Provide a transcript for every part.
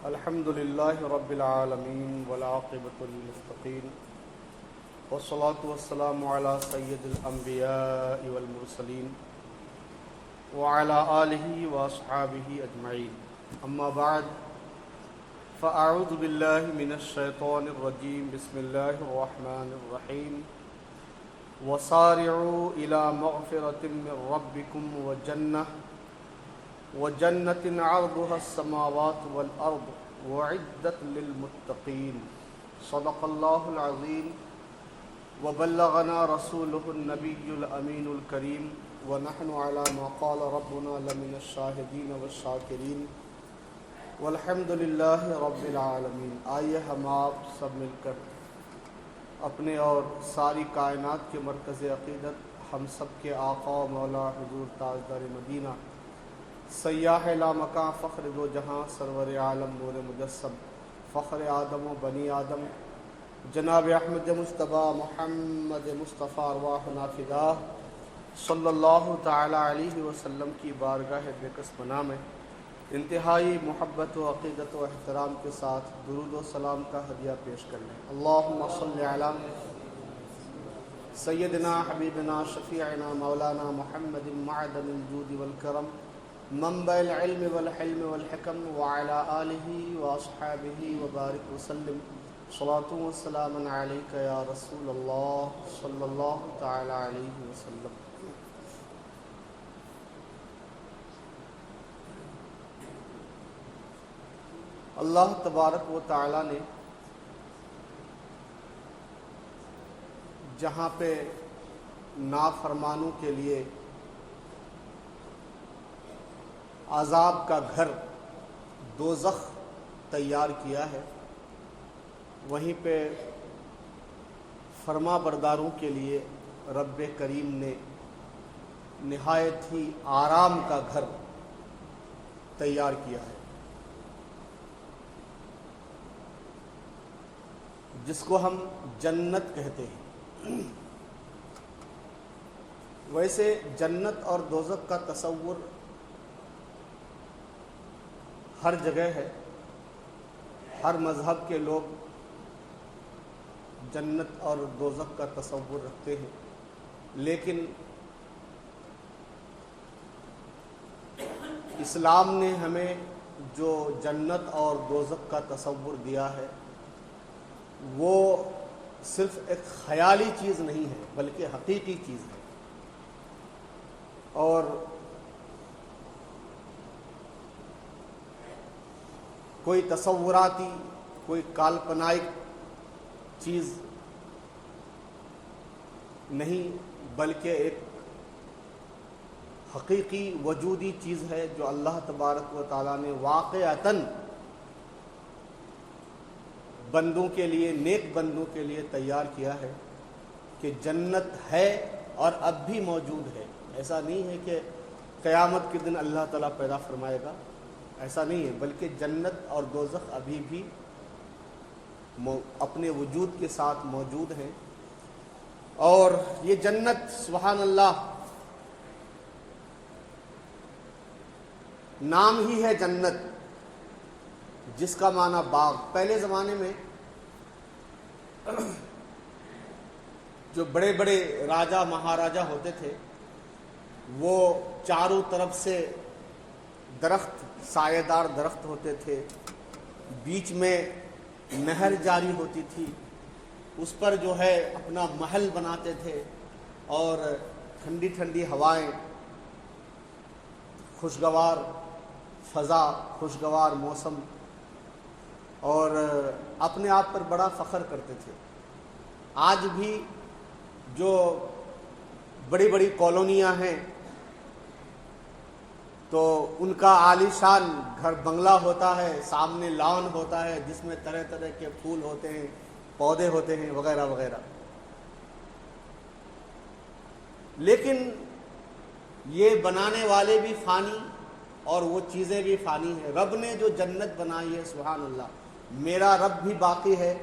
الحمد للہ رب العالمین والعاقبۃ للمتقین والصلاة والسلام علی سید الانبیاء والمرسلین وعلی آلہ واصحابہ اجمعین، اما بعد فاعوذ باللہ من الشیطان الرجیم، بسم اللہ الرحمن الرحیم، وسارعوا الی مغفرۃ من ربکم وجنة عرضها السماوات والأرض وعدت للمتقين، صدق الله العظيم وبلغنا رسوله النبي الأمين الكريم ونحن على ما قال ربنا لمن الشاهدين والشاكرين والحمد لله رب العالمين۔ آئیے ہم آپ سب مل کر اپنے اور ساری کائنات کے مرکز عقیدت ہم سب کے آقا و مولا حضور تاجدار مدینہ سیاح لامکاں فخر دو جہاں سرور عالم نور مجسم فخر آدم و بنی آدم جناب احمد مجتبیٰ محمد مصطفیٰ ارواحنا فداہ صلی اللہ تعالی علیہ وسلم کی بارگاہ بے کس پناہ میں انتہائی محبت و عقیدت و احترام کے ساتھ درود و سلام کا ہدیہ پیش کر لیں۔ اللہم صلی علی سیدنا حبیبنا شفیعنا مولانا محمد معدن الجود والکرم منبع العلم والحلم والحکم وعلی آلہ واصحابہ وبارک وسلم، صلاۃ و سلام علیک یا رسول اللہ صلی اللہ تعالی علیہ وسلم۔ اللہ تبارک و تعالی نے جہاں پہ نافرمانوں کے لیے عذاب کا گھر دوزخ تیار کیا ہے، وہیں پہ فرما برداروں کے لیے رب کریم نے نہایت ہی آرام کا گھر تیار کیا ہے، جس کو ہم جنت کہتے ہیں۔ ویسے جنت اور دوزخ کا تصور ہر جگہ ہے، ہر مذہب کے لوگ جنت اور دوزخ کا تصور رکھتے ہیں، لیکن اسلام نے ہمیں جو جنت اور دوزخ کا تصور دیا ہے وہ صرف ایک خیالی چیز نہیں ہے بلکہ حقیقی چیز ہے، اور کوئی تصوراتی کوئی کالپنائک چیز نہیں بلکہ ایک حقیقی وجودی چیز ہے جو اللہ تبارک و تعالیٰ نے واقعتاً بندوں کے لیے، نیک بندوں کے لیے تیار کیا ہے کہ جنت ہے اور اب بھی موجود ہے۔ ایسا نہیں ہے کہ قیامت کے دن اللہ تعالیٰ پیدا فرمائے گا، ایسا نہیں ہے، بلکہ جنت اور دوزخ ابھی بھی اپنے وجود کے ساتھ موجود ہیں۔ اور یہ جنت سبحان اللہ نام ہی ہے جنت، جس کا معنی باغ۔ پہلے زمانے میں جو بڑے بڑے راجا مہاراجا ہوتے تھے وہ چاروں طرف سے درخت، سایہ دار درخت ہوتے تھے، بیچ میں نہر جاری ہوتی تھی، اس پر جو ہے اپنا محل بناتے تھے، اور ٹھنڈی ٹھنڈی ہوائیں، خوشگوار فضا، خوشگوار موسم، اور اپنے آپ پر بڑا فخر کرتے تھے۔ آج بھی جو بڑی بڑی کالونیاں ہیں تو ان کا عالی شان گھر بنگلہ ہوتا ہے، سامنے لان ہوتا ہے جس میں طرح طرح کے پھول ہوتے ہیں، پودے ہوتے ہیں، وغیرہ وغیرہ۔ لیکن یہ بنانے والے بھی فانی اور وہ چیزیں بھی فانی ہیں۔ رب نے جو جنت بنائی ہے سبحان اللہ، میرا رب بھی باقی ہے،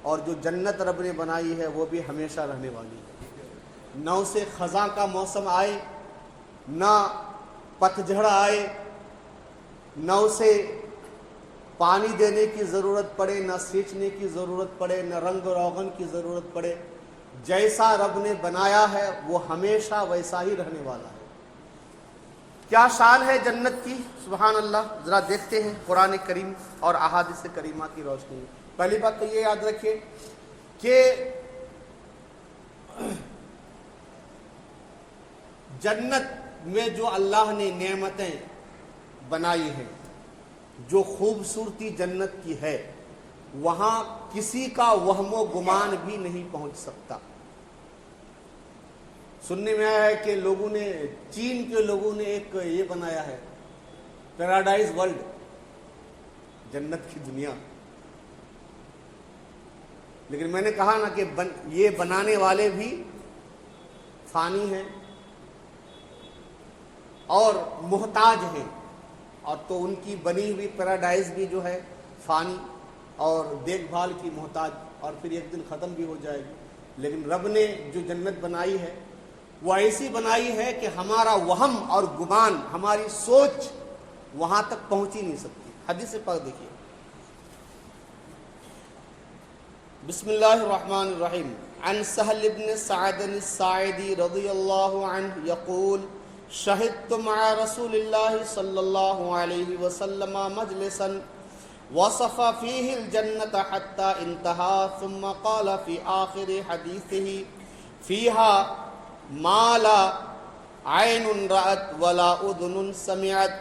اور جو جنت رب نے بنائی ہے وہ بھی ہمیشہ رہنے والی ہے۔ نہ اسے خزاں کا موسم آئے، نہ پتجھڑ آئے، نہ اسے پانی دینے کی ضرورت پڑے، نہ سینچنے کی ضرورت پڑے، نہ رنگ روغن کی ضرورت پڑے۔ جیسا رب نے بنایا ہے وہ ہمیشہ ویسا ہی رہنے والا ہے۔ کیا شان ہے جنت کی، سبحان اللہ۔ ذرا دیکھتے ہیں قرآن کریم اور احادیث کریمہ کی روشنی میں۔ پہلی بات تو یہ یاد رکھیے کہ جنت میں جو اللہ نے نعمتیں بنائی ہیں، جو خوبصورتی جنت کی ہے، وہاں کسی کا وہم و گمان بھی نہیں پہنچ سکتا۔ سننے میں آیا ہے کہ لوگوں نے، چین کے لوگوں نے ایک یہ بنایا ہے پیراڈائز ورلڈ، جنت کی دنیا۔ لیکن میں نے کہا نا کہ یہ بنانے والے بھی فانی ہیں اور محتاج ہیں، اور تو ان کی بنی ہوئی پیراڈائز بھی جو ہے فانی اور دیکھ بھال کی محتاج، اور پھر ایک دن ختم بھی ہو جائے گی۔ لیکن رب نے جو جنت بنائی ہے وہ ایسی بنائی ہے کہ ہمارا وہم اور گمان، ہماری سوچ وہاں تک پہنچ ہی نہیں سکتی۔ حدیث پاک دیکھیے، بسم اللہ الرحمن الرحیم، عن سہل بن سعد الساعدی رضی اللہ عنہ یقول شہدت مع رسول اللہ صلی اللہ علیہ وسلم مجلسا وصف فيه الجنة حتى انتهى ثم قال في آخر حديثه فيها ما لا عين رأت ولا أذن سمعت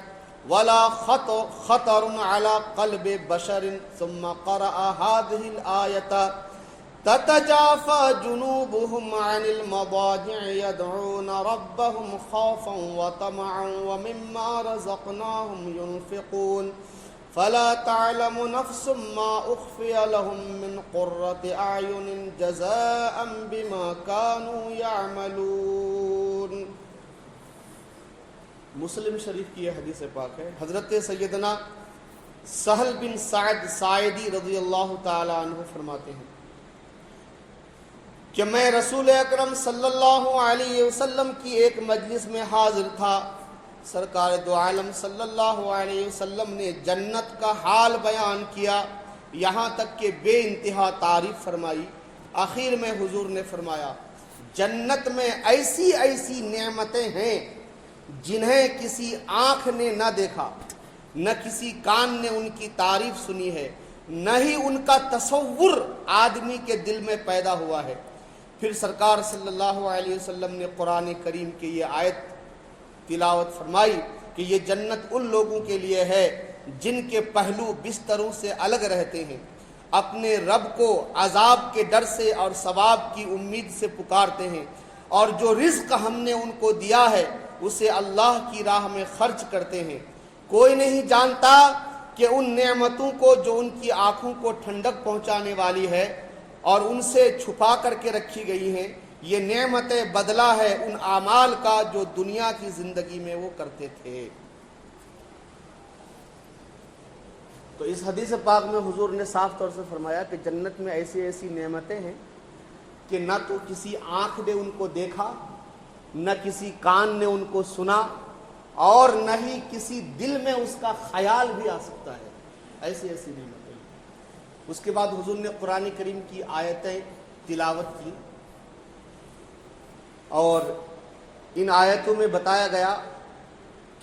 ولا خطر على قلب بشر ثم قرأ هذه الآية تتجافى جنوبهم عن المضاجع يدعون ربهم خوفا وطمعا ومما رزقناهم ينفقون فلا تعلم نفس ما أخفي لهم من قرة أعين جزاء بما كانوا يعملون۔ مسلم شریف کی یہ حدیث پاک ہے۔ حضرت سیدنا سہل بن سعد ساعدی رضی اللہ تعالی عنہ فرماتے ہیں کہ میں رسول اکرم صلی اللہ علیہ وسلم کی ایک مجلس میں حاضر تھا۔ سرکار دو عالم صلی اللہ علیہ وسلم نے جنت کا حال بیان کیا، یہاں تک کہ بے انتہا تعریف فرمائی۔ آخر میں حضور نے فرمایا جنت میں ایسی ایسی نعمتیں ہیں جنہیں کسی آنکھ نے نہ دیکھا، نہ کسی کان نے ان کی تعریف سنی ہے، نہ ہی ان کا تصور آدمی کے دل میں پیدا ہوا ہے۔ پھر سرکار صلی اللہ علیہ وسلم نے قرآن کریم کی یہ آیت تلاوت فرمائی کہ یہ جنت ان لوگوں کے لیے ہے جن کے پہلو بستروں سے الگ رہتے ہیں، اپنے رب کو عذاب کے ڈر سے اور ثواب کی امید سے پکارتے ہیں، اور جو رزق ہم نے ان کو دیا ہے اسے اللہ کی راہ میں خرچ کرتے ہیں۔ کوئی نہیں جانتا کہ ان نعمتوں کو جو ان کی آنکھوں کو ٹھنڈک پہنچانے والی ہے اور ان سے چھپا کر کے رکھی گئی ہیں، یہ نعمتیں بدلہ ہے ان اعمال کا جو دنیا کی زندگی میں وہ کرتے تھے۔ تو اس حدیث پاک میں حضور نے صاف طور سے فرمایا کہ جنت میں ایسی ایسی نعمتیں ہیں کہ نہ تو کسی آنکھ نے ان کو دیکھا، نہ کسی کان نے ان کو سنا، اور نہ ہی کسی دل میں اس کا خیال بھی آ سکتا ہے۔ ایسی ایسی نعمتیں۔ اس کے بعد حضور نے قرآن کریم کی آیتیں تلاوت کی، اور ان آیتوں میں بتایا گیا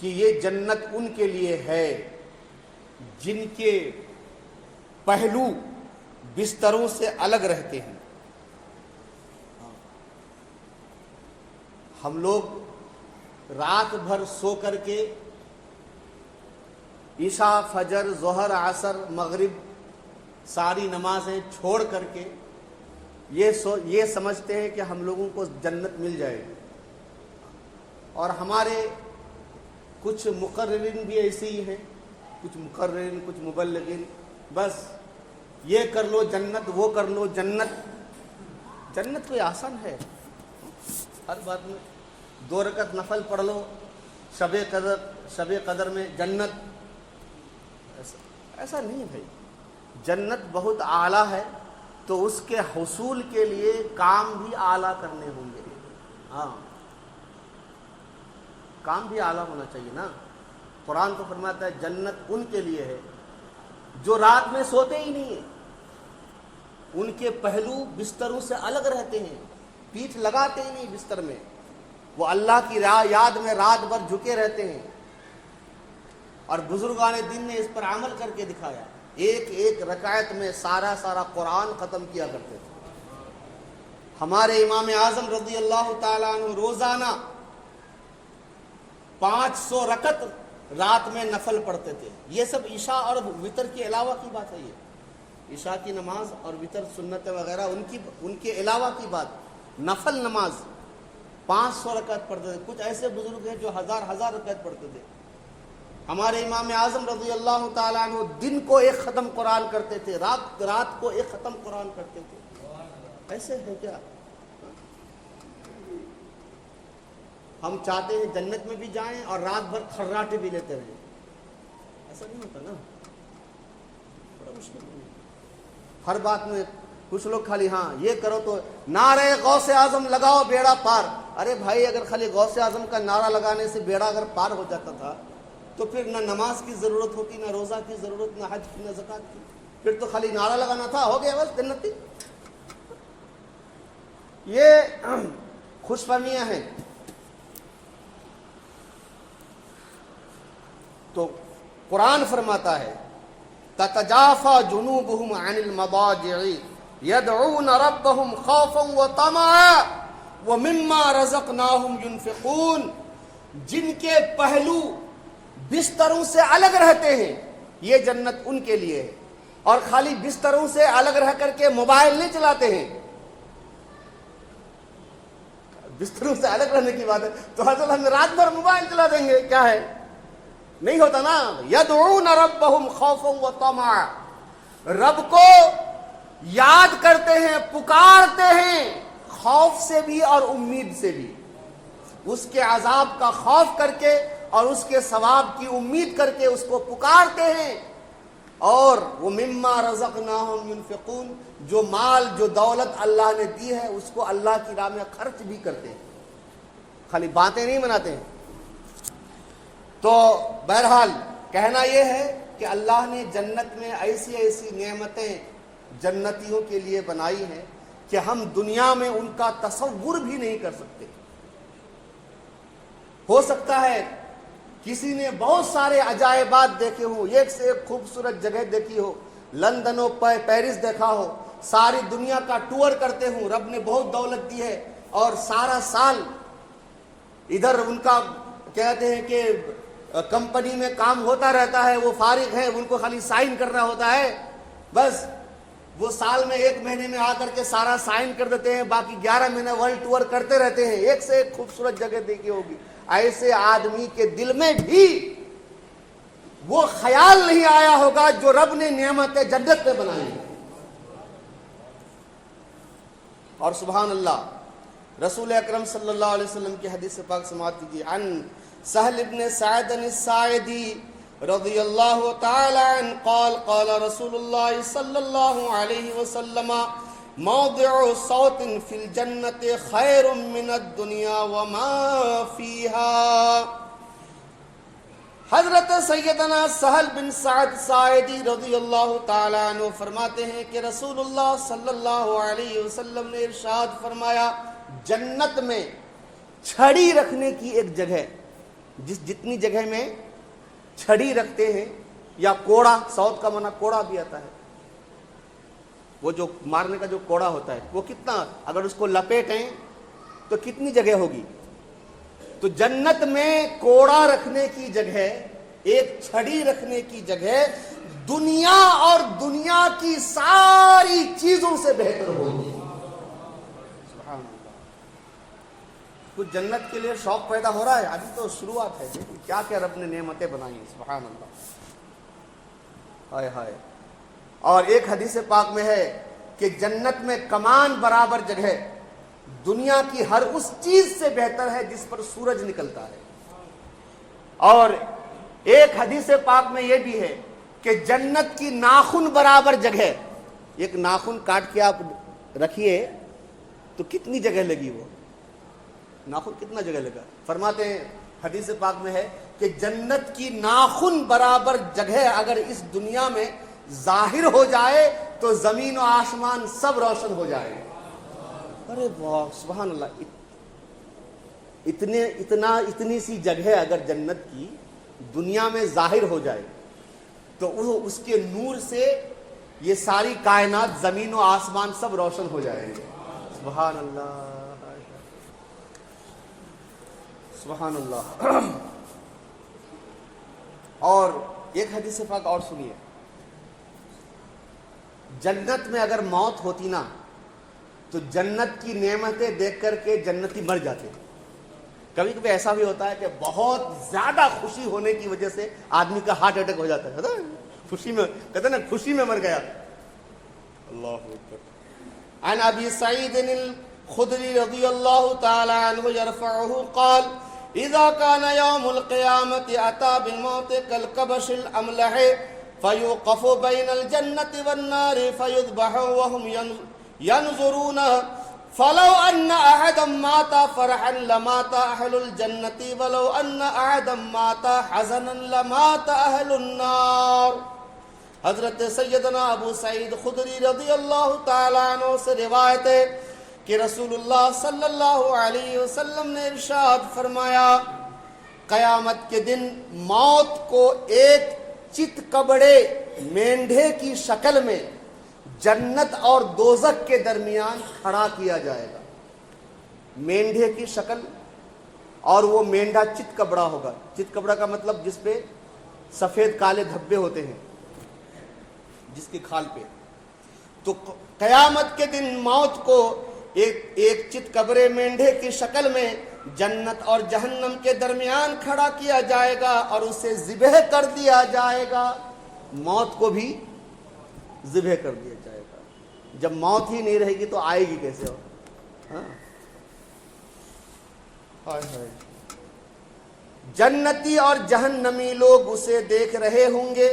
کہ یہ جنت ان کے لیے ہے جن کے پہلو بستروں سے الگ رہتے ہیں۔ ہم لوگ رات بھر سو کر کے عشاء، فجر، ظہر، عصر، مغرب ساری نمازیں چھوڑ کر کے یہ سمجھتے ہیں کہ ہم لوگوں کو جنت مل جائے گی، اور ہمارے کچھ مقررین بھی ایسے ہی ہیں، کچھ مقررین، کچھ مبلغین، بس یہ کر لو جنت، وہ کر لو جنت۔ جنت کوئی آسان ہے؟ ہر بات میں 2 رکعت نفل پڑھ لو، شب قدر میں جنت، ایسا نہیں بھائی۔ جنت بہت اعلیٰ ہے، تو اس کے حصول کے لیے کام بھی اعلیٰ کرنے ہوں گے۔ ہاں، کام بھی اعلیٰ ہونا چاہیے نا۔ قرآن تو فرماتا ہے جنت ان کے لیے ہے جو رات میں سوتے ہی نہیں ہیں، ان کے پہلو بستروں سے الگ رہتے ہیں، پیٹھ لگاتے ہی نہیں بستر میں، وہ اللہ کی یاد میں رات بھر جھکے رہتے ہیں۔ اور بزرگان دین نے اس پر عمل کر کے دکھایا، ایک ایک رکعت میں سارا قرآن ختم کیا کرتے تھے۔ ہمارے امام اعظم رضی اللہ تعالیٰ عنہ روزانہ 500 رکعت رات میں نفل پڑھتے تھے۔ یہ سب عشاء اور وتر کے علاوہ کی بات ہے، یہ عشاء کی نماز اور وتر سنت وغیرہ ان کے علاوہ کی بات، نفل نماز 500 رکعت پڑھتے تھے۔ کچھ ایسے بزرگ ہیں جو ہزار رکعت پڑھتے تھے۔ ہمارے امام اعظم رضی اللہ تعالیٰ عنہ دن کو ایک ختم قرآن کرتے تھے، رات کو ایک ختم قرآن کرتے تھے۔ ایسے ہے کیا؟ ہم چاہتے ہیں جنت میں بھی جائیں اور رات بھر کھراٹے بھی لیتے رہیں، ایسا نہیں ہوتا نا، بڑا مشکل ہے۔ ہر بات میں کچھ لوگ خالی ہاں یہ کرو تو نعرہ غوث اعظم لگاؤ بیڑا پار۔ ارے بھائی، اگر خالی غوث اعظم کا نعرہ لگانے سے بیڑا اگر پار ہو جاتا تھا تو پھر نہ نماز کی ضرورت ہوتی، نہ روزہ کی ضرورت، نہ حج کی، نہ زکوٰۃ کی، پھر تو خالی نعرہ لگانا تھا، ہو گیا بس جنتی۔ یہ خوش فہمیاں ہیں۔ تو قرآن فرماتا ہے تتجافى جنوبهم عن المضاجع يدعون ربهم خوفا وطمعا ومما رزقناهم ينفقون، جن کے پہلو بستروں سے الگ رہتے ہیں یہ جنت ان کے لیے ہے، اور خالی بستروں سے الگ رہ کر کے موبائل نہیں چلاتے ہیں۔ بستروں سے الگ رہنے کی بات ہے تو حضرت ہم رات بھر موبائل چلا دیں گے، کیا ہے؟ نہیں ہوتا نا۔ یدعون ربهم خوفا وطمعا، رب کو یاد کرتے ہیں، پکارتے ہیں، خوف سے بھی اور امید سے بھی، اس کے عذاب کا خوف کر کے اور اس کے ثواب کی امید کر کے اس کو پکارتے ہیں، اور وہ مما رزقناہم ينفقون، جو مال جو دولت اللہ نے دی ہے اس کو اللہ کی راہ میں خرچ بھی کرتے ہیں، خالی باتیں نہیں بناتے ہیں۔ تو بہرحال کہنا یہ ہے کہ اللہ نے جنت میں ایسی ایسی نعمتیں جنتیوں کے لیے بنائی ہیں کہ ہم دنیا میں ان کا تصور بھی نہیں کر سکتے۔ ہو سکتا ہے کسی نے بہت سارے عجائبات دیکھے ہوں، ایک سے ایک خوبصورت جگہ دیکھی ہو، لندن و پیرس دیکھا ہو، ساری دنیا کا ٹور کرتے ہوں، رب نے بہت دولت دی ہے اور سارا سال ادھر ان کا کہتے ہیں کہ کمپنی میں کام ہوتا رہتا ہے، وہ فارغ ہیں، ان کو خالی سائن کرنا ہوتا ہے، بس وہ سال میں 1 مہینے میں آ کر کے سارا سائن کر دیتے ہیں، باقی 11 مہینے ورلڈ ٹور کرتے رہتے ہیں، ایک سے ایک خوبصورت جگہ دیکھی ہوگی۔ ایسے آدمی کے دل میں بھی وہ خیال نہیں آیا ہوگا جو رب نے نعمت جنت میں بنائی ہے۔ اور سبحان اللہ، رسول اکرم صلی اللہ علیہ وسلم کی حدیث پاک سماعت کیجیے۔ عن سہل ابن سعد الساعدی رضی اللہ تعالی عنہ قال قال رسول اللہ صلی اللہ علیہ وسلم موضع صوت فی الجنت خیر من الدنیا وما فیہا۔ حضرت سیدنا سہل بن سعد ساعدی رضی اللہ تعالی عنہ فرماتے ہیں کہ رسول اللہ صلی اللہ علیہ وسلم نے ارشاد فرمایا، جنت میں چھڑی رکھنے کی ایک جگہ، جتنی جگہ میں چھڑی رکھتے ہیں، یا کوڑا، سعود کا معنی کوڑا بھی آتا ہے، وہ جو مارنے کا جو کوڑا ہوتا ہے، وہ کتنا، اگر اس کو لپیٹیں تو کتنی جگہ ہوگی؟ تو جنت میں کوڑا رکھنے کی جگہ، ایک چھڑی رکھنے کی جگہ دنیا اور دنیا کی ساری چیزوں سے بہتر ہوگی۔ سبحان اللہ، کچھ جنت کے لیے شوق پیدا ہو رہا ہے، ابھی تو شروعات ہے، کیا کیا رب نے نعمتیں بنائی ہیں، سبحان اللہ، ہائے ہائے۔ اور ایک حدیث پاک میں ہے کہ جنت میں کمان برابر جگہ دنیا کی ہر اس چیز سے بہتر ہے جس پر سورج نکلتا ہے۔ اور ایک حدیث پاک میں یہ بھی ہے کہ جنت کی ناخن برابر جگہ، ایک ناخن کاٹ کے آپ رکھیے تو کتنی جگہ لگی، وہ ناخن کتنا جگہ لگا؟ فرماتے ہیں حدیث پاک میں ہے کہ جنت کی ناخن برابر جگہ اگر اس دنیا میں ظاہر ہو جائے تو زمین و آسمان سب روشن ہو جائے. ارے واہ سبحان اللہ. اتنی سی جگہ اگر جنت کی دنیا میں ظاہر ہو جائے تو اس کے نور سے یہ ساری کائنات زمین و آسمان سب روشن ہو جائے گے. سبحان اللہ سبحان اللہ. اور ایک حدیث پاک اور سنیے. جنت میں اگر موت ہوتی نا تو جنت کی نعمتیں دیکھ کر کے جنتی مر جاتے. کبھی کبھی ایسا بھی ہوتا ہے کہ بہت زیادہ خوشی ہونے کی وجہ سے آدمی کا ہارٹ اٹیک ہو جاتا ہے. خوشی میں کہتے ہیں نا خوشی میں مر گیا. اللہ اکبر. عن ابی سعید الخدری رضی اللہ تعالی عنہ یرفعہ قال اذا كان يوم القيامة اتى بالموت كالكبش الاملح فيوقف بين الجنة والنار فيذبح وهم ينظرون فلو ان احدا مات فرحا لمات اهل الجنة ولو ان احدا مات حزنا لمات اهل النار. حضرت سیدنا ابو سعید خدری رضی اللہ تعالیٰ عنہ سے روایت ہے کہ رسول اللہ صلی اللہ علیہ وسلم نے ارشاد فرمایا قیامت کے دن موت کو ایک چت کبڑے مینڈھے کی شکل میں جنت اور دوزخ کے درمیان کھڑا کیا جائے گا. مینڈھے کی شکل اور وہ مینڈھا چت کبڑا ہوگا. چت کبڑا کا مطلب جس پہ سفید کالے دھبے ہوتے ہیں جس کی کھال پہ. تو قیامت کے دن موت کو ایک چت کبرے مینڈھے کی شکل میں جنت اور جہنم کے درمیان کھڑا کیا جائے گا اور اسے ذبح کر دیا جائے گا. موت کو بھی ذبح کر دیا جائے گا. جب موت ہی نہیں رہے گی تو آئے گی کیسے؟ ہاں جنتی اور جہنمی لوگ اسے دیکھ رہے ہوں گے.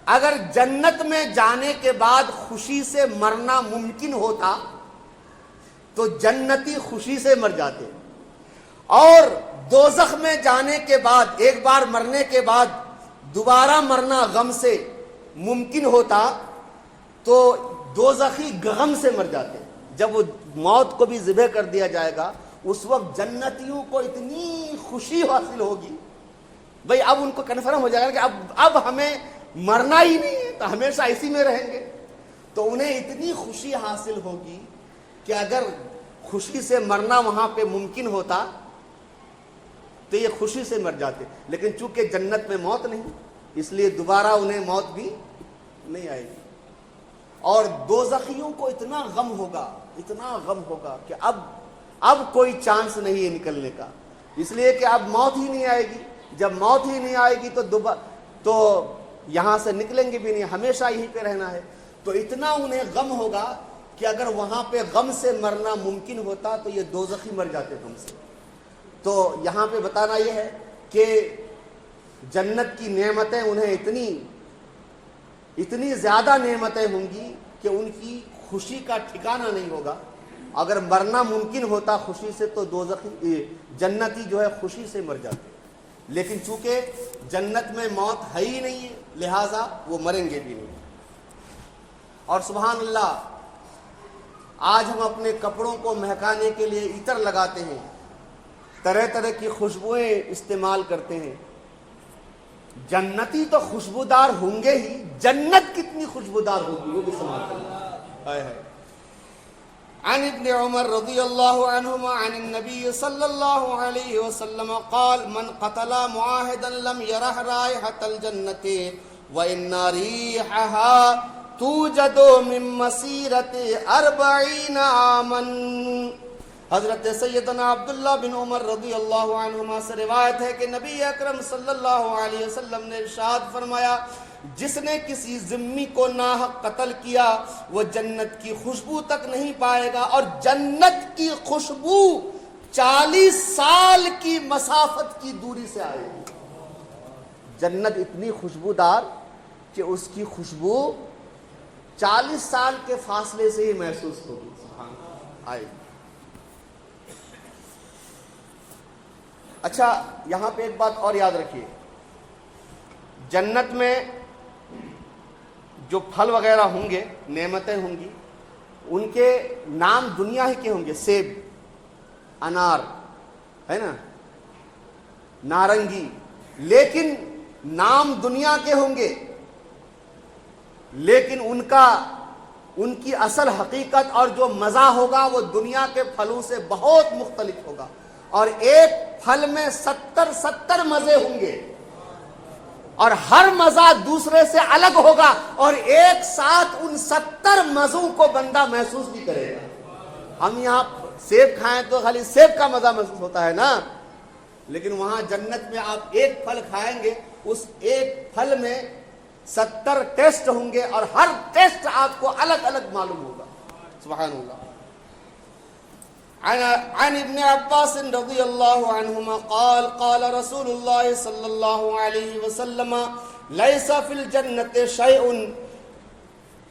اگر جنت میں جانے کے بعد خوشی سے مرنا ممکن ہوتا تو جنتی خوشی سے مر جاتے, اور دوزخ میں جانے کے بعد ایک بار مرنے کے بعد دوبارہ مرنا غم سے ممکن ہوتا تو دوزخی غم سے مر جاتے. جب وہ موت کو بھی ذبح کر دیا جائے گا اس وقت جنتیوں کو اتنی خوشی حاصل ہوگی, بھئی اب ان کو کنفرم ہو جائے گا کہ اب ہمیں مرنا ہی نہیں ہے تو ہمیشہ اسی میں رہیں گے. تو انہیں اتنی خوشی حاصل ہوگی کہ اگر خوشی سے مرنا وہاں پہ ممکن ہوتا تو یہ خوشی سے مر جاتے. لیکن چونکہ جنت میں موت نہیں اس لیے دوبارہ انہیں موت بھی نہیں آئے گی. اور دوزخیوں کو اتنا غم ہوگا کہ اب کوئی چانس نہیں ہے نکلنے کا, اس لیے کہ اب موت ہی نہیں آئے گی. جب موت ہی نہیں آئے گی تو یہاں سے نکلیں گے بھی نہیں, ہمیشہ یہیں پہ رہنا ہے. تو اتنا انہیں غم ہوگا کہ اگر وہاں پہ غم سے مرنا ممکن ہوتا تو یہ دوزخی مر جاتے غم سے. تو یہاں پہ بتانا یہ ہے کہ جنت کی نعمتیں انہیں اتنی زیادہ نعمتیں ہوں گی کہ ان کی خوشی کا ٹھکانہ نہیں ہوگا. اگر مرنا ممکن ہوتا خوشی سے تو جنتی جو ہے خوشی سے مر جاتے. لیکن چونکہ جنت میں موت ہے ہی نہیں ہے لہٰذا وہ مریں گے بھی نہیں. اور سبحان اللہ, آج ہم اپنے کپڑوں کو مہکانے کے لیے عطر لگاتے ہیں, طرح طرح کی خوشبوئیں استعمال کرتے ہیں. جنتی تو خوشبودار ہوں گے ہی, جنت کتنی خوشبودار ہوگی وہ بھی سمجھ لیں. عن ابن عمر رضی اللہ عنہما عن النبی صلی اللہ علیہ وسلم قال من قتل معاہدا لم یرح رائحة الجنة وإن ریحها توجد من مسیرة 40 عاما. حضرت سیدنا عبداللہ بن عمر رضی اللہ عنہما سے روایت ہے کہ نبی اکرم صلی اللہ علیہ وسلم نے ارشاد فرمایا جس نے کسی ذمی کو ناحق قتل کیا وہ جنت کی خوشبو تک نہیں پائے گا, اور جنت کی خوشبو 40 سال کی مسافت کی دوری سے آئے گی. جنت اتنی خوشبودار کہ اس کی خوشبو 40 سال کے فاصلے سے ہی محسوس ہوگی. آئے گی. اچھا, یہاں پہ ایک بات اور یاد رکھیے, جنت میں جو پھل وغیرہ ہوں گے، نعمتیں ہوں گی، ان کے نام دنیا ہی کے ہوں گے، سیب، انار، ہے نا، نارنگی، لیکن نام دنیا کے ہوں گے، لیکن ان کی اصل حقیقت اور جو مزہ ہوگا وہ دنیا کے پھلوں سے بہت مختلف ہوگا، اور ایک پھل میں 70 مزے ہوں گے، اور ہر مزہ دوسرے سے الگ ہوگا، اور ایک ساتھ ان 70 مزوں کو بندہ محسوس بھی کرے گا۔ ہم یہاں سیب کھائیں تو خالی سیب کا مزہ محسوس ہوتا ہے نا، لیکن وہاں جنت میں آپ ایک پھل کھائیں گے، اس ایک پھل میں 70 ٹیسٹ ہوں گے، اور ہر ٹیسٹ آپ کو الگ الگ معلوم ہوگا۔ سبحان اللہ۔ عن ابن عباس رضی اللہ عنہما قال قال رسول اللہ صلی اللہ علیہ وسلم لیس فی الجنة شیء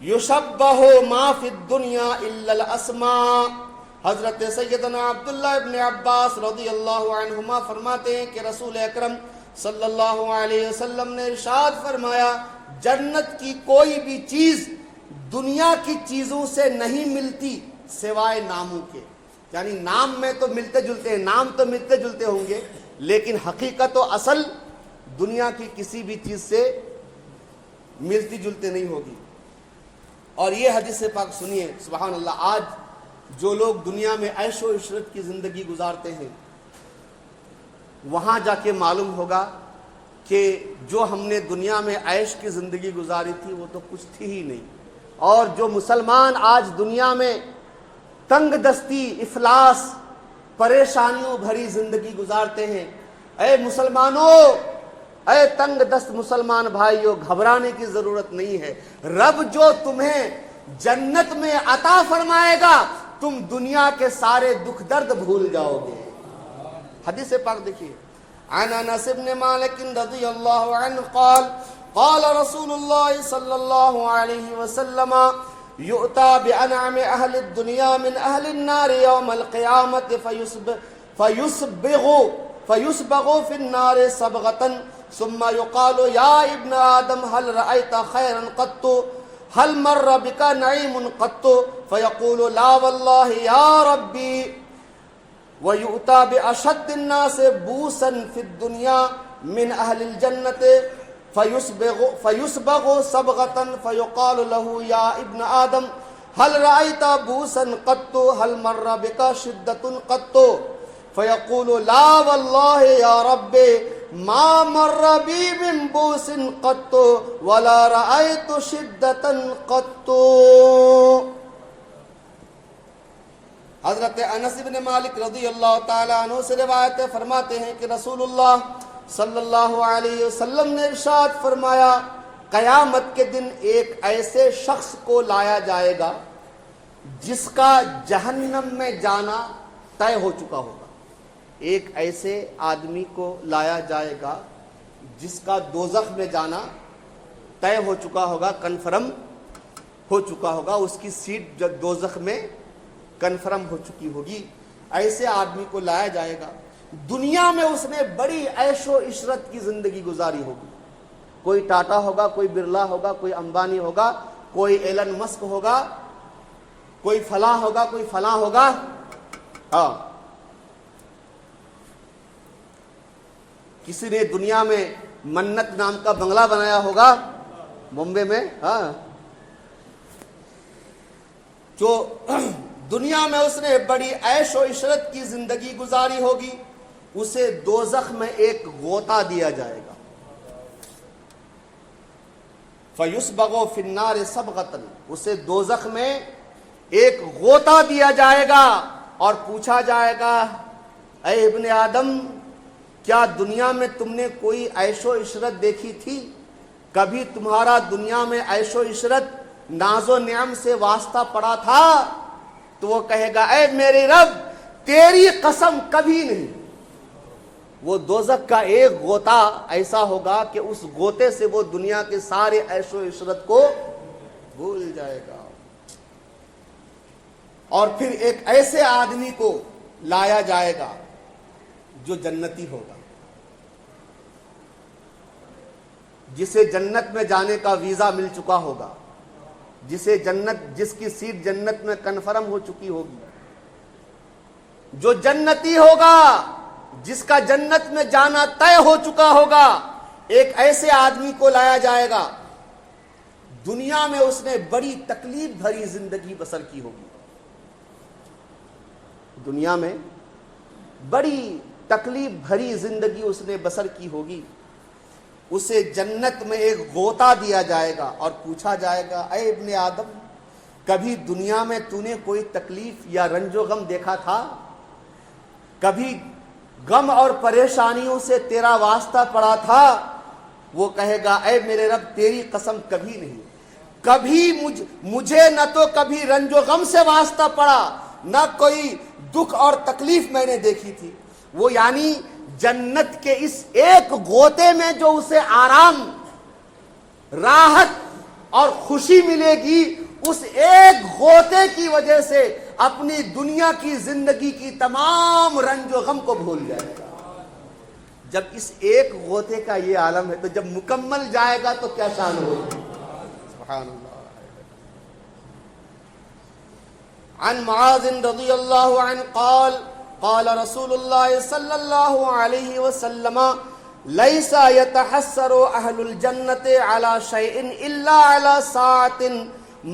یشبہ ما فی الدنیا الا الاسماء۔ حضرت سیدنا عبداللہ ابن عباس رضی اللہ عنہما فرماتے ہیں کہ رسول اکرم صلی اللہ علیہ وسلم نے ارشاد فرمایا، جنت کی کوئی بھی چیز دنیا کی چیزوں سے نہیں ملتی سوائے ناموں کے، یعنی نام میں تو ملتے جلتے ہیں، نام تو ملتے جلتے ہوں گے، لیکن حقیقت و اصل دنیا کی کسی بھی چیز سے ملتی جلتے نہیں ہوگی۔ اور یہ حدیث پاک سنیے، سبحان اللہ، آج جو لوگ دنیا میں عیش و عشرت کی زندگی گزارتے ہیں، وہاں جا کے معلوم ہوگا کہ جو ہم نے دنیا میں عیش کی زندگی گزاری تھی وہ تو کچھ تھی ہی نہیں، اور جو مسلمان آج دنیا میں تنگ دستی، افلاس، پریشانیوں بھری زندگی گزارتے ہیں، اے مسلمانوں، اے تنگ دست مسلمان بھائیوں، گھبرانے کی ضرورت نہیں ہے۔ رب جو تمہیں جنت میں عطا فرمائے گا، تم دنیا کے سارے دکھ درد بھول جاؤ گے۔ حدیث پاک دیکھیے، عن انس بن مالک رضی اللہ عنہ قال قال رسول اللہ صلی اللہ علیہ وسلم یؤتی بانعم اہل الدنیا من اہل النار یوم القیامت فیسبغ فی النار صبغة ثم يقال یا ابن آدم هل رأیت خیرا قط هل مر بك نعیم قط فیقول لا واللہ یا ربی وَيُؤْتَى بِأَشَدِّ النَّاسِ بُوسًا فِي الدُّنْيَا مِنْ أَهْلِ الْجَنَّةِ فَيُسْبَغُ صَبْغَةً فَيُقَالُ لَهُ يَا ابْنَ آدَمَ هَلْ رَأَيْتَ بُوسًا قَطُّ هَلْ مَرَّ بِكَ شِدَّةٌ قَطُّ فَيَقُولُ لَا وَاللَّهِ يَا رَبِّ مَا مَرَّ بِي مِنْ بُوسٍ قَطُّ وَلَا رَأَيْتُ شِدَّةً قَطُّ۔ حضرت انس بن مالک رضی اللہ تعالیٰ عنہ سے روایت فرماتے ہیں کہ رسول اللہ صلی اللہ علیہ وسلم نے ارشاد فرمایا، قیامت کے دن ایک ایسے شخص کو لایا جائے گا جس کا جہنم میں جانا طے ہو چکا ہوگا۔ ایک ایسے آدمی کو لایا جائے گا جس کا دوزخ میں جانا طے ہو چکا ہوگا، کنفرم ہو چکا ہوگا، اس کی سیٹ دوزخ میں کنفرم ہو چکی ہوگی۔ ایسے آدمی کو لایا جائے گا، دنیا میں اس نے بڑی عیش و عشرت کی زندگی گزاری ہوگی، کوئی ٹاٹا ہوگا، کوئی برلا ہوگا، کوئی امبانی ہوگا، کوئی ایلن مسک ہوگا، کوئی فلاں ہوگا، کوئی فلاں ہوگا، ہاں، کسی نے دنیا میں منت نام کا بنگلہ بنایا ہوگا بمبے میں، ہاں، جو دنیا میں اس نے بڑی عیش و عشرت کی زندگی گزاری ہوگی، اسے دوزخ میں ایک غوطہ دیا جائے گا، فَيُسْبَغُ فِي النَّارِ صَبْغَةً، اسے دوزخ میں ایک غوطہ دیا جائے گا اور پوچھا جائے گا، اے ابن آدم، کیا دنیا میں تم نے کوئی عیش و عشرت دیکھی تھی؟ کبھی تمہارا دنیا میں عیش و عشرت ناز و نعم سے واسطہ پڑا تھا؟ تو وہ کہے گا، اے میرے رب، تیری قسم کبھی نہیں۔ وہ دوزخ کا ایک غوطہ ایسا ہوگا کہ اس غوطے سے وہ دنیا کے سارے عیش و عشرت کو بھول جائے گا۔ اور پھر ایک ایسے آدمی کو لایا جائے گا جو جنتی ہوگا، جسے جنت میں جانے کا ویزا مل چکا ہوگا، جسے جنت، جس کی سیٹ جنت میں کنفرم ہو چکی ہوگی، جو جنتی ہوگا، جس کا جنت میں جانا طے ہو چکا ہوگا، ایک ایسے آدمی کو لایا جائے گا دنیا میں اس نے بڑی تکلیف بھری زندگی بسر کی ہوگی، دنیا میں بڑی تکلیف بھری زندگی اس نے بسر کی ہوگی، اسے جنت میں ایک غوطہ دیا جائے گا اور پوچھا جائے گا، اے ابن آدم، کبھی دنیا میں تو نے کوئی تکلیف یا رنج و غم دیکھا تھا؟ کبھی غم اور پریشانیوں سے تیرا واسطہ پڑا تھا؟ وہ کہے گا، اے میرے رب تیری قسم کبھی نہیں، کبھی مجھے نہ تو کبھی رنج و غم سے واسطہ پڑا، نہ کوئی دکھ اور تکلیف میں نے دیکھی تھی۔ وہ یعنی جنت کے اس ایک غوطے میں جو اسے آرام، راحت اور خوشی ملے گی، اس ایک غوطے کی وجہ سے اپنی دنیا کی زندگی کی تمام رنج و غم کو بھول جائے گا۔ جب اس ایک غوطے کا یہ عالم ہے تو جب مکمل جائے گا تو کیا شان ہوگی؟ سبحان اللہ۔ عن معاذ رضی اللہ عنہ قال قال رسول اللہ صلی اللہ علیہ وسلم لیس یتحسر اہل الجنت علی شیء الا علی ساعۃ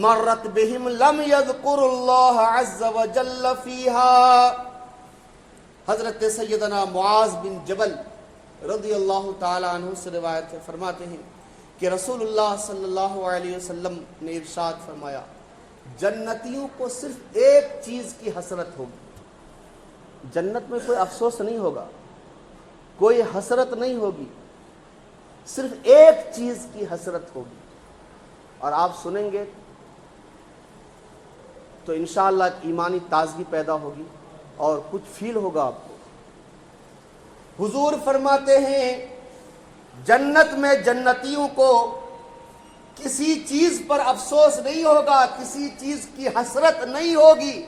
مرت بہم لم یذکر اللہ عز وجل فیہا۔ حضرت سیدنا معاذ بن جبل رضی اللہ تعالی عنہ سے روایت فرماتے ہیں کہ رسول اللہ صلی اللہ علیہ وسلم نے ارشاد فرمایا، جنتیوں کو صرف ایک چیز کی حسرت ہوگی، جنت میں کوئی افسوس نہیں ہوگا، کوئی حسرت نہیں ہوگی، صرف ایک چیز کی حسرت ہوگی۔ اور آپ سنیں گے تو انشاءاللہ ایک ایمانی تازگی پیدا ہوگی اور کچھ فیل ہوگا آپ کو۔ حضور فرماتے ہیں جنت میں جنتیوں کو کسی چیز پر افسوس نہیں ہوگا، کسی چیز کی حسرت نہیں ہوگی،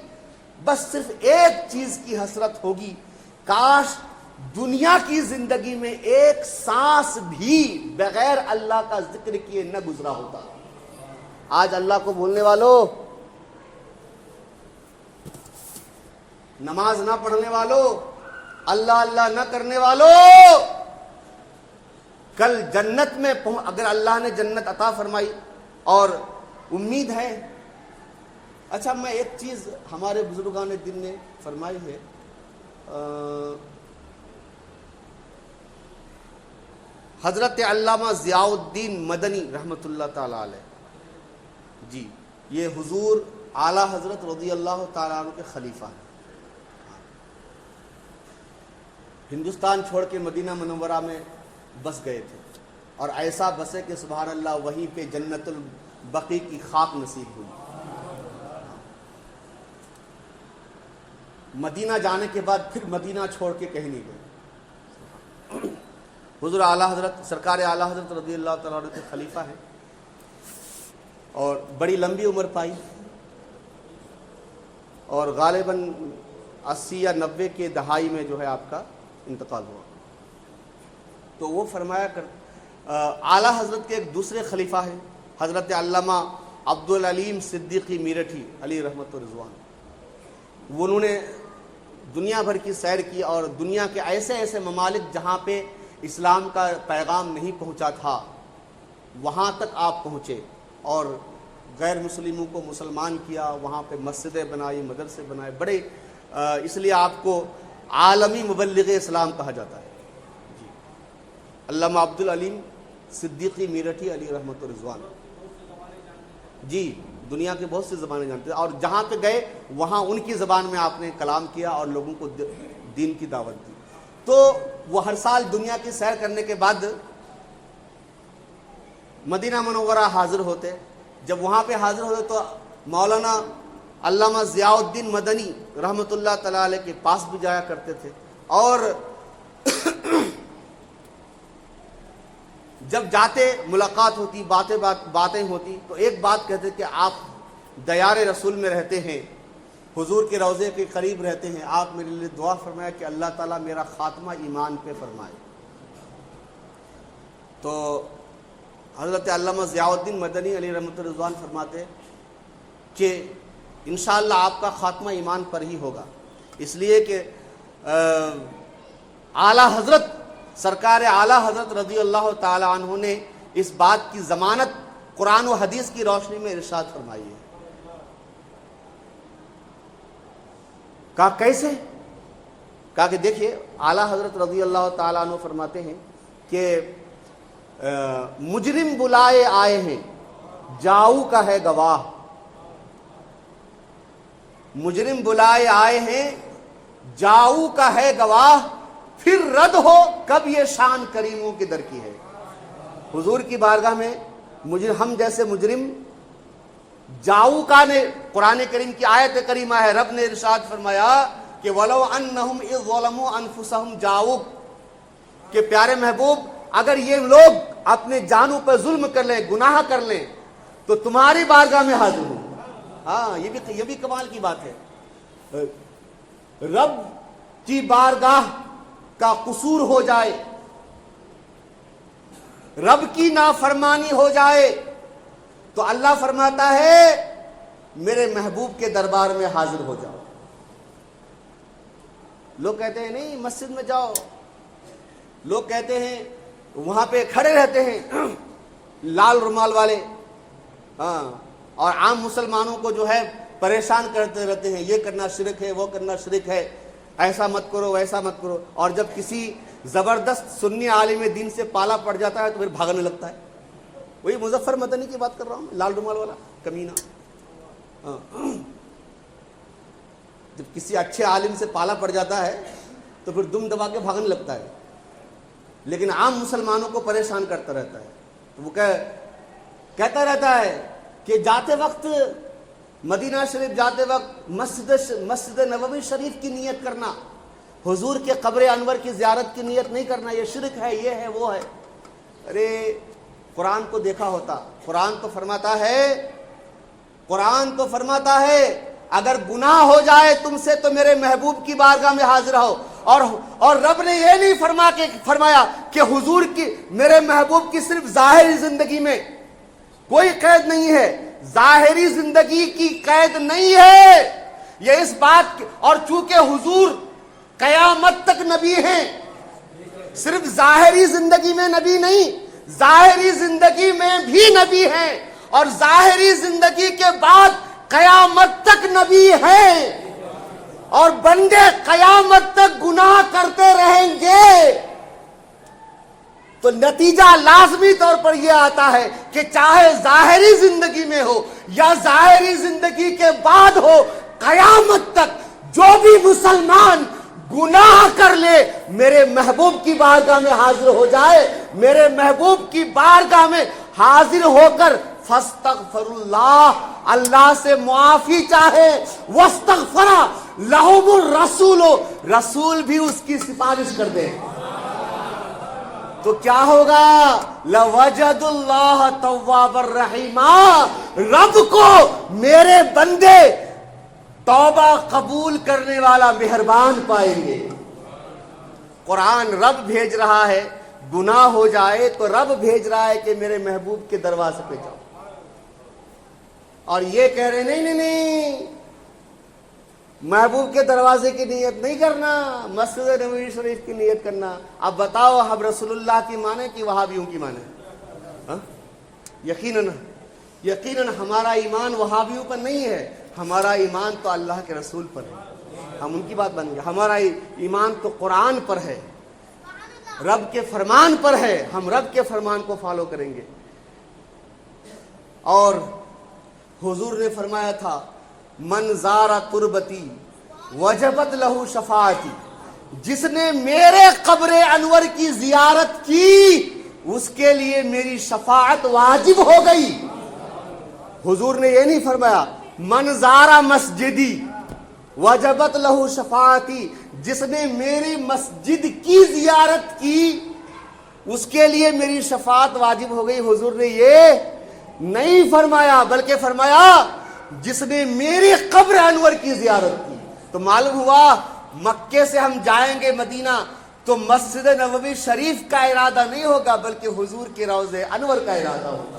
بس صرف ایک چیز کی حسرت ہوگی، کاش دنیا کی زندگی میں ایک سانس بھی بغیر اللہ کا ذکر کیے نہ گزرا ہوتا۔ آج اللہ کو بھولنے والوں، نماز نہ پڑھنے والوں، اللہ اللہ نہ کرنے والوں، کل جنت میں اگر اللہ نے جنت عطا فرمائی اور امید ہے۔ اچھا، میں ایک چیز ہمارے بزرگان دین نے فرمائی ہے، حضرت علامہ ضیاء الدین مدنی رحمۃ اللہ تعالی علیہ، جی یہ حضور اعلیٰ حضرت رضی اللہ تعالیٰ عنہ کے خلیفہ ہیں، ہندوستان چھوڑ کے مدینہ منورہ میں بس گئے تھے، اور ایسا بسے کہ سبحان اللہ وہیں پہ جنت البقیع کی خاک نصیب ہوئی۔ مدینہ جانے کے بعد پھر مدینہ چھوڑ کے کہیں نہیں گئے۔ حضور اعلیٰ حضرت، سرکار اعلیٰ حضرت رضی اللہ تعالیٰ عنہ کے خلیفہ ہیں اور بڑی لمبی عمر پائی، اور غالباً 80 یا 90 کے دہائی میں جو ہے آپ کا انتقال ہوا۔ تو وہ فرمایا اعلیٰ حضرت کے ایک دوسرے خلیفہ ہیں حضرت علامہ عبدالعلیم صدیقی میرٹھی علی رحمت و رضوان، انہوں نے دنیا بھر کی سیر کی اور دنیا کے ایسے ایسے ممالک جہاں پہ اسلام کا پیغام نہیں پہنچا تھا وہاں تک آپ پہنچے اور غیر مسلموں کو مسلمان کیا، وہاں پہ مسجدیں بنائی، مدرسے بنائے، بڑے اس لیے آپ کو عالمی مبلغ اسلام کہا جاتا ہے۔ جی علامہ عبدالعلیم صدیقی میرٹھی علی رحمت و رضوان، جی دنیا کے بہت سی زبانیں جانتے ہیں، اور جہاں پہ گئے وہاں ان کی زبان میں آپ نے کلام کیا اور لوگوں کو دین کی دعوت دی۔ تو وہ ہر سال دنیا کی سیر کرنے کے بعد مدینہ منورہ حاضر ہوتے، جب وہاں پہ حاضر ہوتے تو مولانا علامہ ضیاء الدین مدنی رحمۃ اللہ تعالی علیہ کے پاس بھی جایا کرتے تھے، اور جب جاتے ملاقات ہوتی، باتیں ہوتی، تو ایک بات کہتے کہ آپ دیار رسول میں رہتے ہیں، حضور کے روضے کے قریب رہتے ہیں، آپ میرے لیے دعا فرمایا کہ اللہ تعالیٰ میرا خاتمہ ایمان پہ فرمائے۔ تو حضرت علامہ ضیاء الدین مدنی علی رحمۃ رضوان فرماتے کہ انشاءاللہ آپ کا خاتمہ ایمان پر ہی ہوگا، اس لیے کہ اعلیٰ حضرت سرکار اعلیٰ حضرت رضی اللہ تعالی عنہ نے اس بات کی ضمانت قرآن و حدیث کی روشنی میں ارشاد فرمائی ہے۔ کہا کیسے؟ کہا کہ دیکھیے اعلیٰ حضرت رضی اللہ تعالیٰ عنہ فرماتے ہیں کہ مجرم بلائے آئے ہیں، جاؤ کا ہے گواہ۔ مجرم بلائے آئے ہیں، جاؤ کا ہے گواہ، پھر رد ہو کب یہ شان کریموں کے در کی ہے۔ حضور کی بارگاہ میں ہم جیسے مجرم جاؤ کا نے قرآن کریم کی آیت کریمہ ہے، رب نے ارشاد فرمایا کہ وَلَوْ أَنَّهُمْ إِذْ ظَلَمُوا أَنفُسَهُمْ جَاؤُكَ، کہ پیارے محبوب اگر یہ لوگ اپنے جانوں پر ظلم کر لیں، گناہ کر لیں، تو تمہاری بارگاہ میں حاضر ہوں۔ ہاں یہ بھی کمال کی بات ہے، رب کی بارگاہ کا قصور ہو جائے، رب کی نافرمانی ہو جائے، تو اللہ فرماتا ہے میرے محبوب کے دربار میں حاضر ہو جاؤ۔ لوگ کہتے ہیں نہیں مسجد میں جاؤ، لوگ کہتے ہیں وہاں پہ کھڑے رہتے ہیں لال رومال والے، ہاں، اور عام مسلمانوں کو جو ہے پریشان کرتے رہتے ہیں، یہ کرنا شرک ہے، وہ کرنا شرک ہے، ایسا مت کرو ویسا مت کرو، اور جب کسی زبردست سنی عالم دین سے پالا پڑ جاتا ہے تو پھر بھاگنے لگتا ہے۔ وہی مظفر مدنی کی بات کر رہا ہوں، لال رومال والا کمینہ، جب کسی اچھے عالم سے پالا پڑ جاتا ہے تو پھر دم دبا کے بھاگنے لگتا ہے، لیکن عام مسلمانوں کو پریشان کرتا رہتا ہے۔ تو وہ کہتا رہتا ہے کہ جاتے وقت مدینہ شریف جاتے وقت مسجد نبوی شریف کی نیت کرنا، حضور کے قبر انور کی زیارت کی نیت نہیں کرنا، یہ شرک ہے، یہ ہے وہ ہے۔ ارے قرآن کو دیکھا ہوتا، قرآن تو فرماتا ہے اگر گناہ ہو جائے تم سے تو میرے محبوب کی بارگاہ میں حاضر ہو، اور رب نے یہ نہیں فرمایا کہ حضور کی میرے محبوب کی صرف ظاہری زندگی میں کوئی قید نہیں ہے، ظاہری زندگی کی قید نہیں ہے، یہ اس بات کی، اور چونکہ حضور قیامت تک نبی ہیں، صرف ظاہری زندگی میں نبی نہیں، ظاہری زندگی میں بھی نبی ہیں، اور ظاہری زندگی کے بعد قیامت تک نبی ہیں، اور بندے قیامت تک گناہ کرتے رہیں گے، تو نتیجہ لازمی طور پر یہ آتا ہے کہ چاہے ظاہری زندگی میں ہو یا ظاہری زندگی کے بعد ہو، قیامت تک جو بھی مسلمان گناہ کر لے میرے محبوب کی بارگاہ میں حاضر ہو جائے، میرے محبوب کی بارگاہ میں حاضر ہو کر فاستغفر اللہ سے معافی چاہے، واستغفر لہم الرسول، رسول بھی اس کی سفارش کر دے، تو کیا ہوگا؟ لوجد اللہ تواب الرحیم، رب کو میرے بندے توبہ قبول کرنے والا مہربان پائیں گے۔ قرآن رب بھیج رہا ہے، گناہ ہو جائے تو رب بھیج رہا ہے کہ میرے محبوب کے دروازے پہ جاؤ، اور یہ کہہ رہے نہیں محبوب کے دروازے کی نیت نہیں کرنا، مسجد نبوی شریف کی نیت کرنا۔ اب بتاؤ ہم رسول اللہ کی مانیں کہ وہابیوں کی مانیں؟ یقیناً ہمارا ایمان وہابیوں پر نہیں ہے، ہمارا ایمان تو اللہ کے رسول پر ہے، ہم ان کی بات بن گئے۔ ہمارا ایمان تو قرآن پر ہے، رب کے فرمان پر ہے، ہم رب کے فرمان کو فالو کریں گے۔ اور حضور نے فرمایا تھا من زار تربتی وجبت لہو شفاعتی، جس نے میرے قبر انور کی زیارت کی اس کے لیے میری شفاعت واجب ہو گئی۔ حضور نے یہ نہیں فرمایا من زار مسجدی وجبت لہو شفاعتی، جس نے میری مسجد کی زیارت کی اس کے لیے میری شفاعت واجب ہو گئی۔ حضور نے یہ نہیں فرمایا، بلکہ فرمایا جس نے میری قبر انور کی زیارت کی۔ تو معلوم ہوا مکے سے ہم جائیں گے مدینہ تو مسجد نبوی شریف کا ارادہ نہیں ہوگا، بلکہ حضور کے روضہ انور کا ارادہ ہوگا۔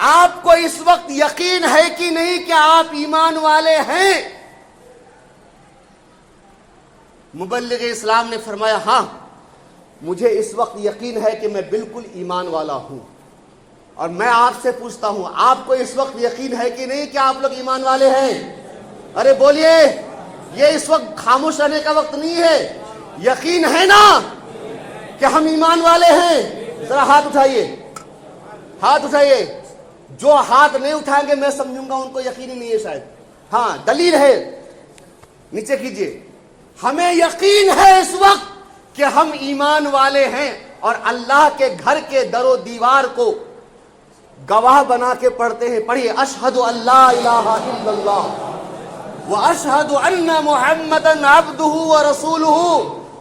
آپ کو اس وقت یقین ہے کہ نہیں کہ آپ ایمان والے ہیں؟ مبلغ اسلام نے فرمایا ہاں، مجھے اس وقت یقین ہے کہ میں بالکل ایمان والا ہوں۔ اور میں آپ سے پوچھتا ہوں، آپ کو اس وقت یقین ہے کہ نہیں کہ آپ لوگ ایمان والے ہیں؟ ارے بولیے، یہ اس وقت خاموش رہنے کا وقت نہیں ہے، یقین ہے نا کہ ہم ایمان والے ہیں؟ ذرا ہاتھ اٹھائیے، ہاتھ اٹھائیے۔ جو ہاتھ نہیں اٹھائیں گے میں سمجھوں گا ان کو یقین ہی نہیں ہے شاید۔ ہاں دلیل ہے، نیچے کیجئے۔ ہمیں یقین ہے اس وقت کہ ہم ایمان والے ہیں، اور اللہ کے گھر کے در و دیوار کو گواہ بنا کے پڑھتے ہیں۔ پڑھیے، اشہد ان لا الہ الا اللہ واشہد ان محمدا عبدہ ورسولہ۔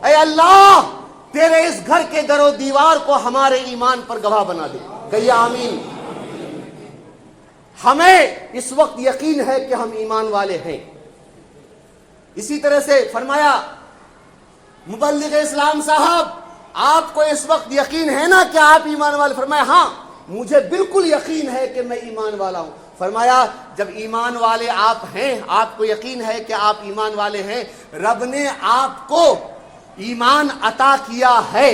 اے اللہ، تیرے اس گھر کے در و دیوار کو ہمارے ایمان پر گواہ بنا دے۔ کہیے آمین۔ ہمیں اس وقت یقین ہے کہ ہم ایمان والے ہیں۔ اسی طرح سے فرمایا مبلغ اسلام صاحب، آپ کو اس وقت یقین ہے نا کہ آپ ایمان والے؟ فرمایا ہاں، مجھے بالکل یقین ہے کہ میں ایمان والا ہوں۔ فرمایا جب ایمان والے آپ ہیں، آپ کو یقین ہے کہ آپ ایمان والے ہیں، رب نے آپ کو ایمان عطا کیا ہے۔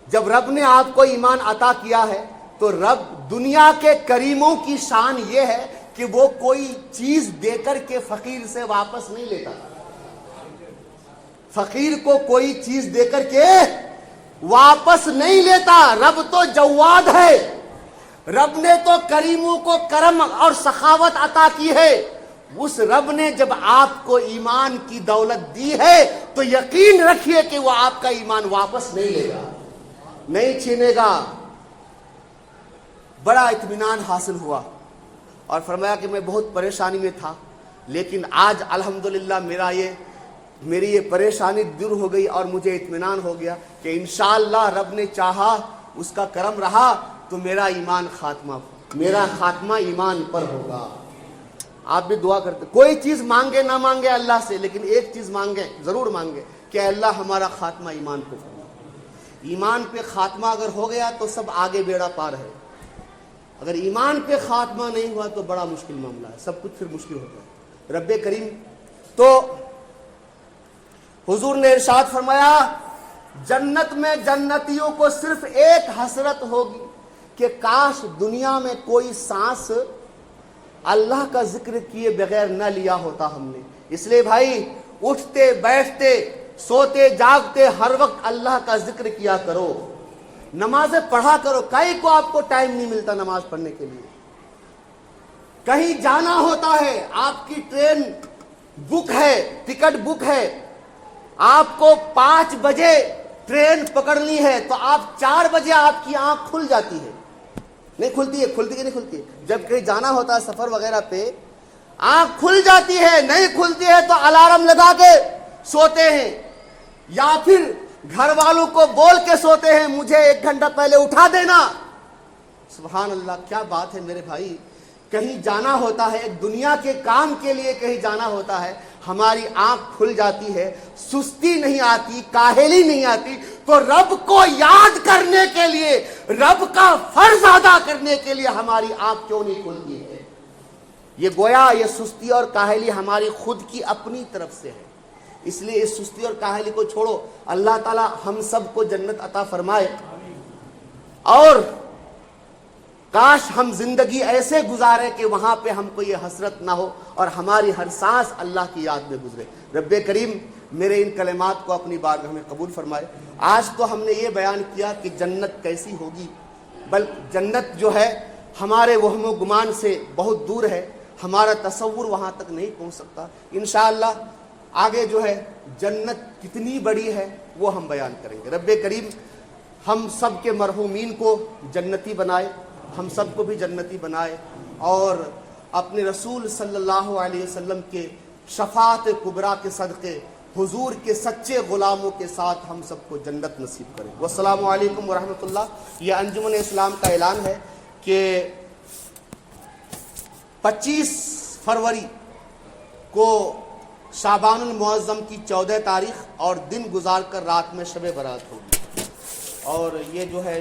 جب رب نے آپ کو ایمان عطا کیا ہے تو رب دنیا کے کریموں کی شان یہ ہے کہ وہ کوئی چیز دے کر کے فقیر سے واپس نہیں لیتا۔ فقیر کو کوئی چیز دے کر کے واپس نہیں لیتا۔ رب تو جواد ہے، رب نے تو کریموں کو کرم اور سخاوت عطا کی ہے۔ اس رب نے جب آپ کو ایمان کی دولت دی ہے تو یقین رکھیے کہ وہ آپ کا ایمان واپس نہیں لے گا، نہیں چھینے گا۔ بڑا اطمینان حاصل ہوا اور فرمایا کہ میں بہت پریشانی میں تھا، لیکن آج الحمدللہ میری یہ پریشانی دور ہو گئی اور مجھے اطمینان ہو گیا کہ انشاءاللہ رب نے چاہا، اس کا کرم رہا تو میرا خاتمہ ایمان پر ہوگا۔ آپ بھی دعا کرتے، کوئی چیز مانگے نہ مانگے اللہ سے، لیکن ایک چیز مانگے، ضرور مانگے کہ اللہ ہمارا خاتمہ ایمان پہ کرنا۔ ایمان پہ خاتمہ اگر ہو گیا تو سب آگے بیڑا پار ہے، اگر ایمان پہ خاتمہ نہیں ہوا تو بڑا مشکل معاملہ ہے، سب کچھ پھر مشکل ہوتا ہے۔ رب کریم تو حضور نے ارشاد فرمایا جنت میں جنتیوں کو صرف ایک حسرت ہوگی کہ کاش دنیا میں کوئی سانس اللہ کا ذکر کیے بغیر نہ لیا ہوتا ہم نے۔ اس لیے بھائی اٹھتے بیٹھتے سوتے جاگتے ہر وقت اللہ کا ذکر کیا کرو، نمازیں پڑھا کرو۔ کہیں کو آپ کو ٹائم نہیں ملتا نماز پڑھنے کے لیے، کہیں جانا ہوتا ہے، آپ کی ٹرین بک ہے، ٹکٹ بک ہے، آپ کو 5 بجے ٹرین پکڑنی ہے تو آپ 4 بجے آپ کی آنکھ کھل جاتی ہے، نہیں کھلتی ہے، کھلتی کہ نہیں کھلتی ہے؟ جب کہیں جانا ہوتا ہے سفر وغیرہ پہ آنکھ کھل جاتی ہے، نہیں کھلتی ہے تو الارم لگا کے سوتے ہیں، یا پھر گھر والوں کو بول کے سوتے ہیں مجھے 1 گھنٹہ پہلے اٹھا دینا۔ سبحان اللہ، کیا بات ہے میرے بھائی۔ کہیں جانا ہوتا ہے، دنیا کے کام کے لیے کہیں جانا ہوتا ہے، ہماری آنکھ کھل جاتی ہے، سستی نہیں آتی، کاہلی نہیں آتی، تو رب کو یاد کرنے کے لیے، رب کا فرض ادا کرنے کے لیے ہماری آنکھ کیوں نہیں کھلتی ہے؟ یہ گویا یہ سستی اور کاہلی ہماری خود کی اپنی طرف سے ہے۔ اس لیے اس سستی اور کاہلی کو چھوڑو، اللہ تعالی ہم سب کو جنت عطا فرمائے، اور کاش ہم زندگی ایسے گزارے کہ وہاں پہ ہم کو یہ حسرت نہ ہو اور ہماری ہر سانس اللہ کی یاد میں گزرے۔ رب کریم میرے ان کلمات کو اپنی بارگاہ میں قبول فرمائے۔ آج تو ہم نے یہ بیان کیا کہ جنت کیسی ہوگی، بلکہ جنت جو ہے ہمارے وہم و گمان سے بہت دور ہے، ہمارا تصور وہاں تک نہیں پہنچ سکتا۔ انشاءاللہ آگے جو ہے جنت کتنی بڑی ہے وہ ہم بیان کریں گے۔ رب کریم ہم سب کے مرحومین کو جنتی بنائے، ہم سب کو بھی جنتی بنائے، اور اپنے رسول صلی اللہ علیہ وسلم کے شفاعت کبریٰ کے صدقے حضور کے سچے غلاموں کے ساتھ ہم سب کو جنت نصیب کرے۔ والسلام علیکم ورحمۃ اللہ۔ یہ انجمن اسلام کا اعلان ہے کہ 25 فروری کو شعبان المعظم کی 14 تاریخ اور دن گزار کر رات میں شب برات ہوگی، اور یہ جو ہے